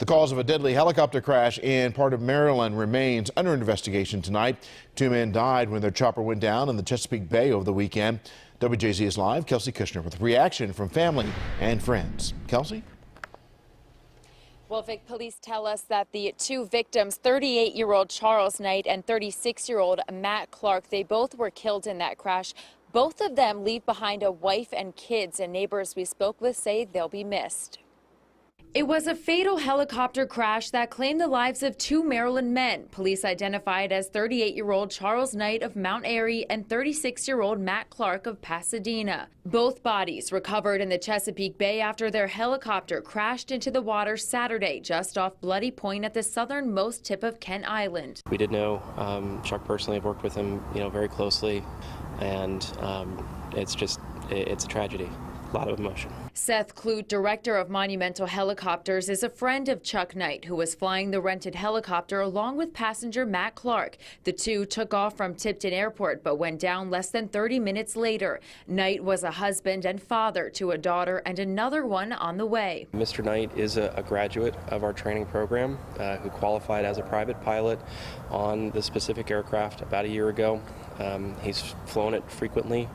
The cause of a deadly helicopter crash in part of Maryland remains under investigation tonight. 2 men died when their chopper went down in the Chesapeake Bay over the weekend. WJZ is live. Kelsey Kushner with reaction from family and friends. Kelsey? Well, Vic, police tell us that the two victims, 38-year-old Charles Knight and 36-year-old Matt Clark, they both were killed in that crash. Both of them leave behind a wife and kids, and neighbors we spoke with say they'll be missed. It was a fatal helicopter crash that claimed the lives of 2 Maryland men. Police identified as 38-year-old Charles Knight of Mount Airy and 36-year-old Matt Clark of Pasadena. Both bodies recovered in the Chesapeake Bay after their helicopter crashed into the water Saturday just off Bloody Point at the southernmost tip of Kent Island. We did know Chuck personally. I've worked with him, very closely, and it's a tragedy. A lot of emotion. Seth Clute, director of Monumental Helicopters, is a friend of Chuck Knight, who was flying the rented helicopter along with passenger Matt Clark. The two took off from Tipton Airport but went down less than 30 minutes later. Knight was a husband and father to a daughter and another one on the way. Mr. Knight is a graduate of our training program who qualified as a private pilot on the specific aircraft about a year ago. He's flown it frequently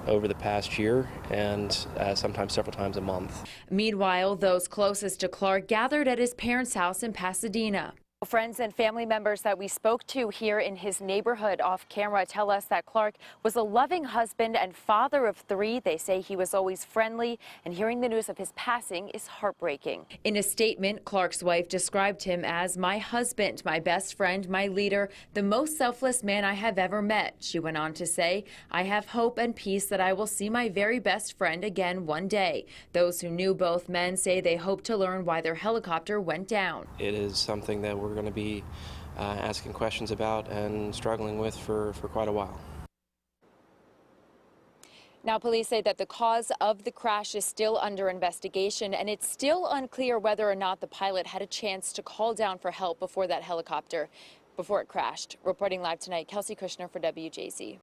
over the past year and sometimes several times a month. Meanwhile, those closest to Clark gathered at his parents' house in Pasadena. Friends and family members that we spoke to here in his neighborhood off camera tell us that Clark was a loving husband and father of 3. They say he was always friendly, and hearing the news of his passing is heartbreaking. In a statement, Clark's wife described him as my husband, my best friend, my leader, the most selfless man I have ever met. She went on to say, I have hope and peace that I will see my very best friend again one day. Those who knew both men say they hope to learn why their helicopter went down. It is something that we're going to be asking questions about and struggling with for quite a while. Now, police say that the cause of the crash is still under investigation, and it's still unclear whether or not the pilot had a chance to call down for help before it crashed. Reporting live tonight, Kelsey Kushner for WJZ.